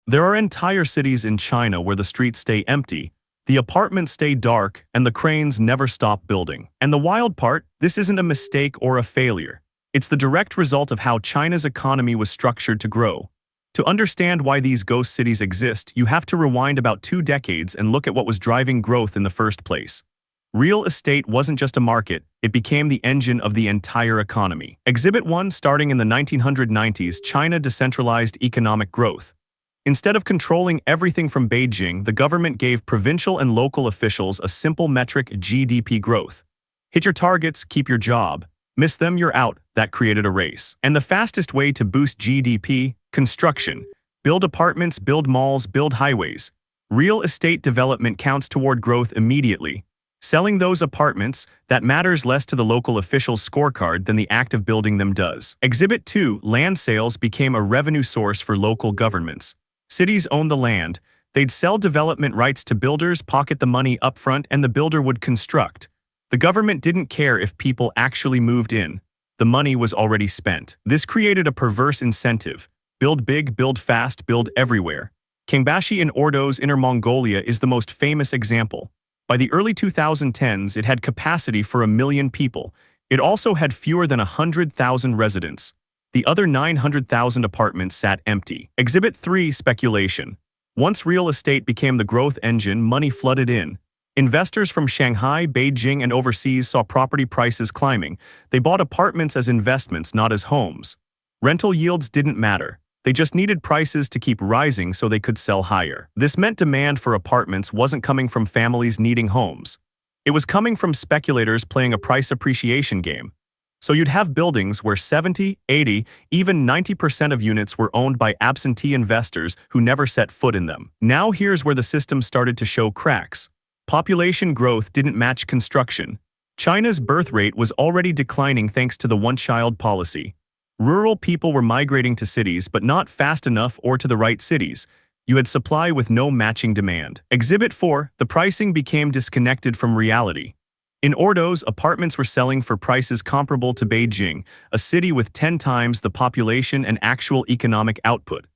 There are entire cities in China where the streets stay empty, the apartments stay dark, and the cranes never stop building. And the wild part, this isn't a mistake or a failure. It's the direct result of how China's economy was structured to grow. To understand why these ghost cities exist, you have to rewind about 2 decades and look at what was driving growth in the first place. Real estate wasn't just a market, it became the engine of the entire economy. Exhibit 1, starting in the 1990s, China decentralized economic growth. Instead of controlling everything from Beijing, the government gave provincial and local officials a simple metric: GDP growth. Hit your targets, keep your job. Miss them, you're out. That created a race. And the fastest way to boost GDP? Construction. Build apartments, build malls, build highways. Real estate development counts toward growth immediately. Selling those apartments, that matters less to the local official's scorecard than the act of building them does. Exhibit 2, land sales became a revenue source for local governments. Cities owned the land. They'd sell development rights to builders, pocket the money upfront, and the builder would construct. The government didn't care if people actually moved in. The money was already spent. This created a perverse incentive. Build big, build fast, build everywhere. Kangbashi in Ordos, Inner Mongolia is the most famous example. By the early 2010s, it had capacity for 1 million people. It also had fewer than 100,000 residents. The other 900,000 apartments sat empty. Exhibit 3, speculation. Once real estate became the growth engine, money flooded in. Investors from Shanghai, Beijing, and overseas saw property prices climbing. They bought apartments as investments, not as homes. Rental yields didn't matter. They just needed prices to keep rising so they could sell higher. This meant demand for apartments wasn't coming from families needing homes. It was coming from speculators playing a price appreciation game. So you'd have buildings where 70, 80, even 90% of units were owned by absentee investors who never set foot in them. Now here's where the system started to show cracks. Population growth didn't match construction. China's birth rate was already declining thanks to the one-child policy. Rural people were migrating to cities, but not fast enough or to the right cities. You had supply with no matching demand. Exhibit 4, the pricing became disconnected from reality. In Ordos, apartments were selling for prices comparable to Beijing, a city with 10 times the population and actual economic output.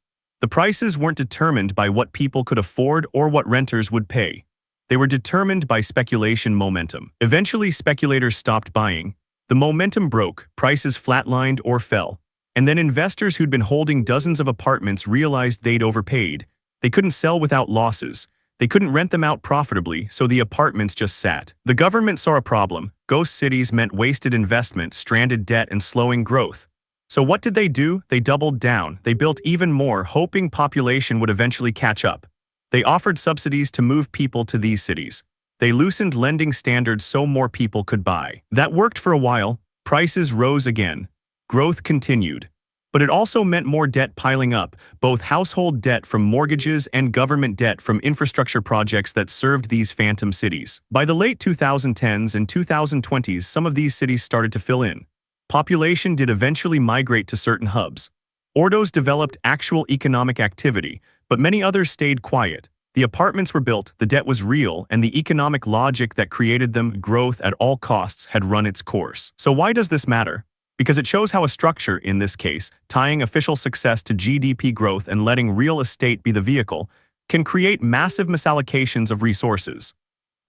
The prices weren't determined by what people could afford or what renters would pay. They were determined by speculation momentum. Eventually, speculators stopped buying. The momentum broke, prices flatlined or fell. And then investors who'd been holding dozens of apartments realized they'd overpaid. They couldn't sell without losses. They couldn't rent them out profitably, so the apartments just sat. The government saw a problem. Ghost cities meant wasted investment, stranded debt, and slowing growth. So what did they do? They doubled down. They built even more, hoping population would eventually catch up. They offered subsidies to move people to these cities. They loosened lending standards so more people could buy. That worked for a while. Prices rose again. Growth continued. But it also meant more debt piling up, both household debt from mortgages and government debt from infrastructure projects that served these phantom cities. By the late 2010s and 2020s, some of these cities started to fill in. Population did eventually migrate to certain hubs. Ordos developed actual economic activity, but many others stayed quiet. The apartments were built, the debt was real, and the economic logic that created them, growth at all costs, had run its course. So why does this matter? Because it shows how a structure, in this case, tying official success to GDP growth and letting real estate be the vehicle, can create massive misallocations of resources.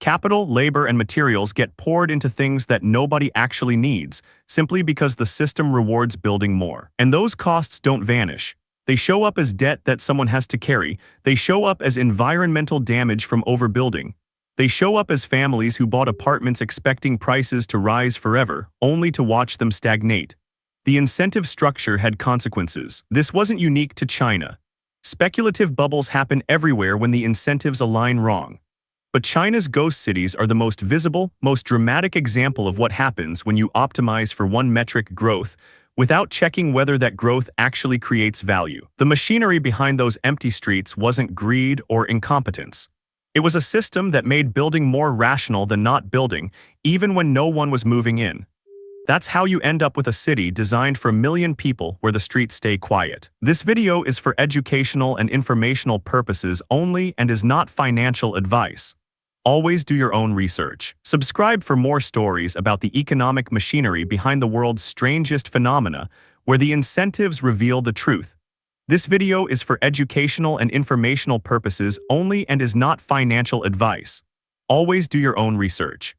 Capital, labor, and materials get poured into things that nobody actually needs, simply because the system rewards building more. And those costs don't vanish. They show up as debt that someone has to carry. They show up as environmental damage from overbuilding. They show up as families who bought apartments expecting prices to rise forever, only to watch them stagnate. The incentive structure had consequences. This wasn't unique to China. Speculative bubbles happen everywhere when the incentives align wrong. But China's ghost cities are the most visible, most dramatic example of what happens when you optimize for one metric, growth, without checking whether that growth actually creates value. The machinery behind those empty streets wasn't greed or incompetence. It was a system that made building more rational than not building, even when no one was moving in. That's how you end up with a city designed for 1 million people where the streets stay quiet. This video is for educational and informational purposes only and is not financial advice. Always do your own research. Subscribe for more stories about the economic machinery behind the world's strangest phenomena, where the incentives reveal the truth. This video is for educational and informational purposes only and is not financial advice. Always do your own research.